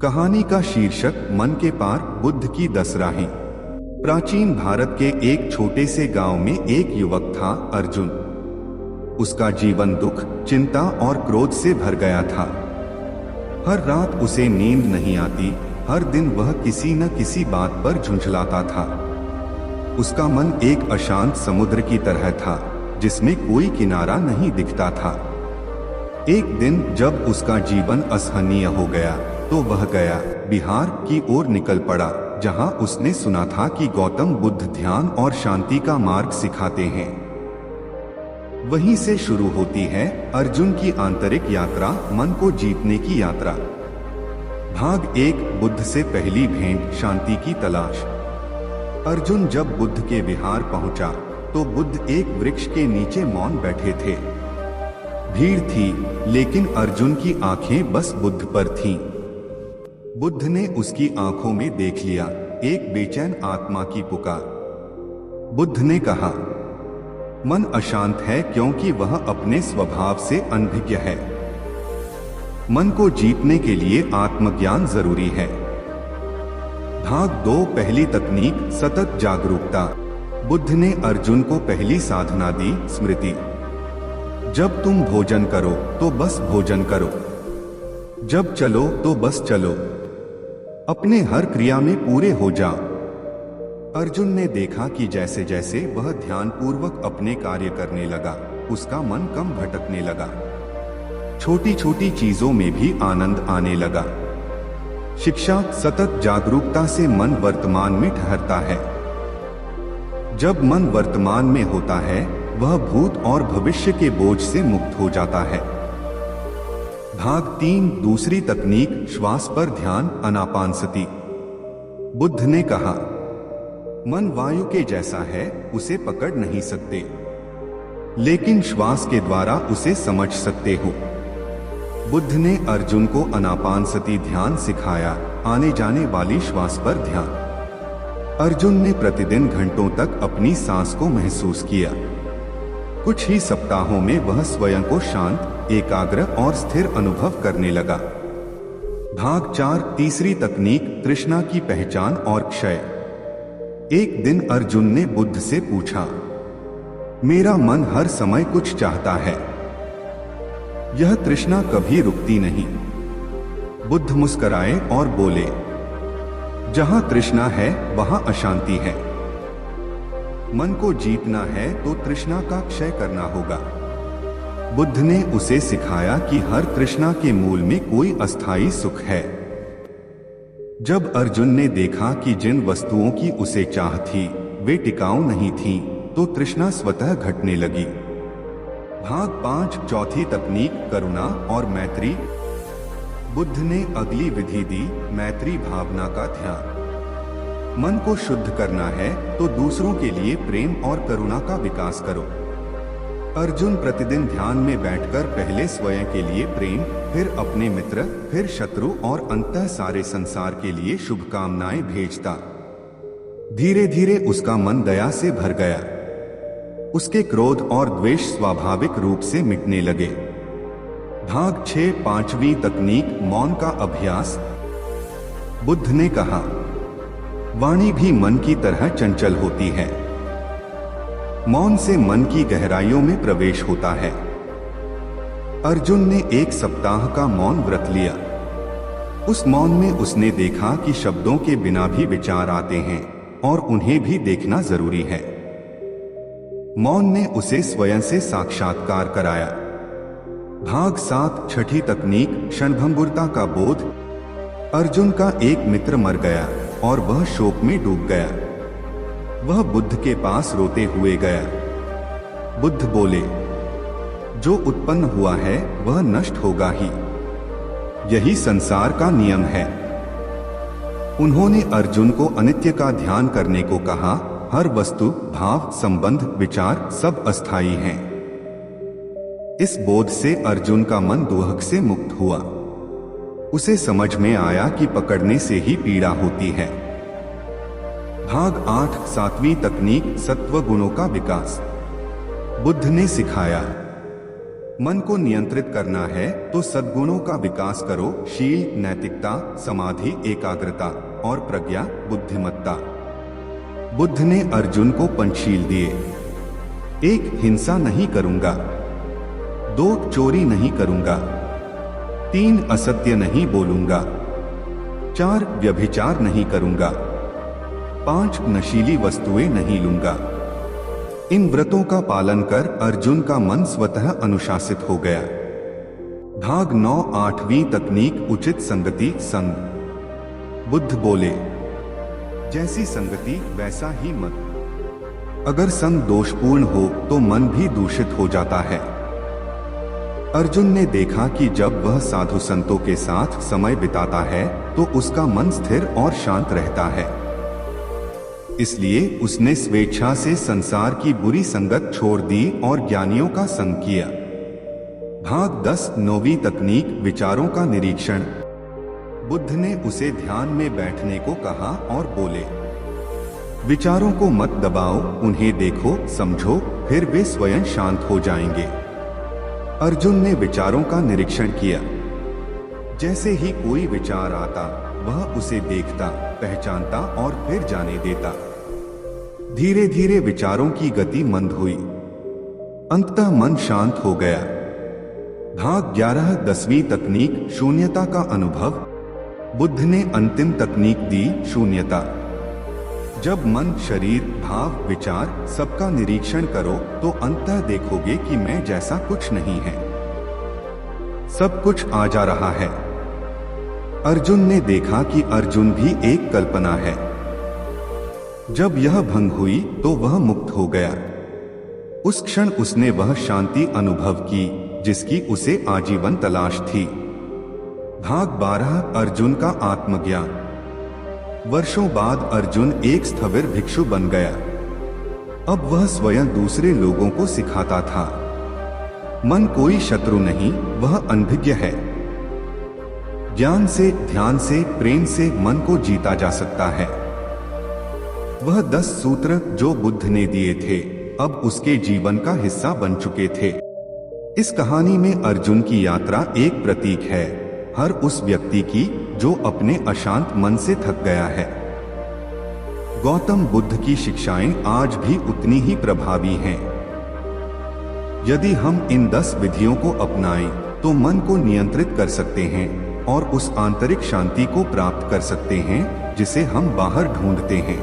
कहानी का शीर्षक मन के पार बुद्ध की 10 राहें। प्राचीन भारत के एक छोटे से गांव में एक युवक था, अर्जुन। उसका जीवन दुख, चिंता और क्रोध से भर गया था। हर रात उसे नींद नहीं आती, हर दिन वह किसी न किसी बात पर झुंझलाता था। उसका मन एक अशांत समुद्र की तरह था, जिसमें कोई किनारा नहीं दिखता था। एक दिन जब उसका जीवन असहनीय हो गया तो वह गया बिहार की ओर निकल पड़ा, जहां उसने सुना था कि गौतम बुद्ध ध्यान और शांति का मार्ग सिखाते हैं। वहीं से शुरू होती है अर्जुन की आंतरिक यात्रा, मन को जीतने की यात्रा। भाग 1, बुद्ध से पहली भेंट, शांति की तलाश। अर्जुन जब बुद्ध के विहार पहुंचा तो बुद्ध एक वृक्ष के नीचे मौन बैठे थे। भीड़ थी, लेकिन अर्जुन की आंखें बस बुद्ध पर थीं। बुद्ध ने उसकी आंखों में देख लिया, एक बेचैन आत्मा की पुकार। बुद्ध ने कहा, मन अशांत है क्योंकि वह अपने स्वभाव से अनभिज्ञ है। मन को जीतने के लिए आत्मज्ञान जरूरी है। भाग 2, पहली तकनीक, सतत जागरूकता। बुद्ध ने अर्जुन को पहली साधना दी, स्मृति। जब तुम भोजन करो तो बस भोजन करो, जब चलो तो बस चलो, अपने हर क्रिया में पूरे हो जाओ। अर्जुन ने देखा कि जैसे जैसे वह ध्यानपूर्वक अपने कार्य करने लगा, उसका मन कम भटकने लगा। छोटी छोटी चीजों में भी आनंद आने लगा। शिक्षा, सतत जागरूकता से मन वर्तमान में ठहरता है। जब मन वर्तमान में होता है, वह भूत और भविष्य के बोझ से मुक्त हो जाता है। भाग 3, दूसरी तकनीक, श्वास पर ध्यान, आनापानसति। बुद्ध ने कहा, मन वायु के जैसा है, उसे पकड़ नहीं सकते, लेकिन श्वास के द्वारा उसे समझ सकते हो। बुद्ध ने अर्जुन को आनापानसति ध्यान सिखाया, आने जाने वाली श्वास पर ध्यान। अर्जुन ने प्रतिदिन घंटों तक अपनी सांस को महसूस किया। कुछ ही सप्ताहों में वह स्वयं को शांत, एकाग्र और स्थिर अनुभव करने लगा। भाग 4, तीसरी तकनीक, तृष्णा की पहचान और क्षय। एक दिन अर्जुन ने बुद्ध से पूछा, मेरा मन हर समय कुछ चाहता है, यह तृष्णा कभी रुकती नहीं। बुद्ध मुस्कुराए और बोले, जहां तृष्णा है वहां अशांति है। मन को जीतना है तो तृष्णा का क्षय करना होगा। बुद्ध ने उसे सिखाया कि हर तृष्णा के मूल में कोई अस्थायी सुख है। जब अर्जुन ने देखा कि जिन वस्तुओं की उसे चाह थी वे टिकाऊ नहीं थीं, तो तृष्णा स्वतः घटने लगी। भाग 5, चौथी तकनीक, करुणा और मैत्री। बुद्ध ने अगली विधि दी, मैत्री भावना का ध्यान। मन को शुद्ध करना है तो दूसरों के लिए प्रेम और करुणा का विकास करो। अर्जुन प्रतिदिन ध्यान में बैठकर पहले स्वयं के लिए प्रेम, फिर अपने मित्र, फिर शत्रु और अंततः सारे संसार के लिए शुभकामनाएं भेजता। धीरे धीरे उसका मन दया से भर गया। उसके क्रोध और द्वेष स्वाभाविक रूप से मिटने लगे। भाग 6, पांचवी तकनीक, मौन का अभ्यास। बुद्ध ने कहा, वाणी भी मन की तरह चंचल होती है। मौन से मन की गहराइयों में प्रवेश होता है। अर्जुन ने एक सप्ताह का मौन व्रत लिया। उस मौन में उसने देखा कि शब्दों के बिना भी विचार आते हैं और उन्हें भी देखना जरूरी है। मौन ने उसे स्वयं से साक्षात्कार कराया। भाग 7, छठी तकनीक, क्षणभंगुरता का बोध। अर्जुन का एक मित्र मर गया और वह शोक में डूब गया। वह बुद्ध के पास रोते हुए गया। बुद्ध बोले, जो उत्पन्न हुआ है वह नष्ट होगा ही, यही संसार का नियम है। उन्होंने अर्जुन को अनित्य का ध्यान करने को कहा। हर वस्तु, भाव, संबंध, विचार सब अस्थायी हैं। इस बोध से अर्जुन का मन दुहक से मुक्त हुआ। उसे समझ में आया कि पकड़ने से ही पीड़ा होती है। भाग 8, सातवीं तकनीक, सत्व गुणों का विकास। बुद्ध ने सिखाया, मन को नियंत्रित करना है तो सद्गुणों का विकास करो, शील, नैतिकता, समाधि, एकाग्रता और प्रज्ञा, बुद्धिमत्ता। बुद्ध ने अर्जुन को पंचशील दिए। 1 हिंसा नहीं करूंगा, 2 चोरी नहीं करूंगा, 3 असत्य नहीं बोलूंगा, 4 व्यभिचार नहीं करूंगा, 5 नशीली वस्तुएं नहीं लूंगा। इन व्रतों का पालन कर अर्जुन का मन स्वतः अनुशासित हो गया। भाग 9 8वीं तकनीक, उचित संगति, संग। बुद्ध बोले, जैसी संगति वैसा ही मत। अगर संग दोषपूर्ण हो तो मन भी दूषित हो जाता है। अर्जुन ने देखा कि जब वह साधु संतों के साथ समय बिताता है तो उसका मन स्थिर और शांत रहता है। इसलिए उसने स्वेच्छा से संसार की बुरी संगत छोड़ दी और ज्ञानियों का संग किया। भाग 10 9वीं तकनीक, विचारों का निरीक्षण। बुद्ध ने उसे ध्यान में बैठने को कहा और बोले, विचारों को मत दबाओ, उन्हें देखो, समझो, फिर वे स्वयं शांत हो जाएंगे। अर्जुन ने विचारों का निरीक्षण किया। जैसे ही कोई विचार आता वह उसे देखता, पहचानता और फिर जाने देता। धीरे धीरे विचारों की गति मंद हुई, अंततः मन शांत हो गया। भाग 11 10वीं तकनीक, शून्यता का अनुभव। बुद्ध ने अंतिम तकनीक दी, शून्यता। जब मन, शरीर, भाव, विचार सबका निरीक्षण करो तो अंततः देखोगे कि मैं जैसा कुछ नहीं है, सब कुछ आ जा रहा है। अर्जुन ने देखा कि अर्जुन भी एक कल्पना है। जब यह भंग हुई तो वह मुक्त हो गया। उस क्षण उसने वह शांति अनुभव की जिसकी उसे आजीवन तलाश थी। भाग 12 अर्जुन का आत्मज्ञान। वर्षों बाद अर्जुन एक स्थविर भिक्षु बन गया। अब वह स्वयं दूसरे लोगों को सिखाता था। मन कोई शत्रु नहीं, वह अनभिज्ञ है। ज्ञान से, ध्यान से, प्रेम से मन को जीता जा सकता है। वह 10 सूत्र जो बुद्ध ने दिए थे अब उसके जीवन का हिस्सा बन चुके थे। इस कहानी में अर्जुन की यात्रा एक प्रतीक है हर उस व्यक्ति की जो अपने अशांत मन से थक गया है। गौतम बुद्ध की शिक्षाएं आज भी उतनी ही प्रभावी हैं। यदि हम इन 10 विधियों को अपनाएं तो मन को नियंत्रित कर सकते हैं और उस आंतरिक शांति को प्राप्त कर सकते हैं जिसे हम बाहर ढूंढते हैं।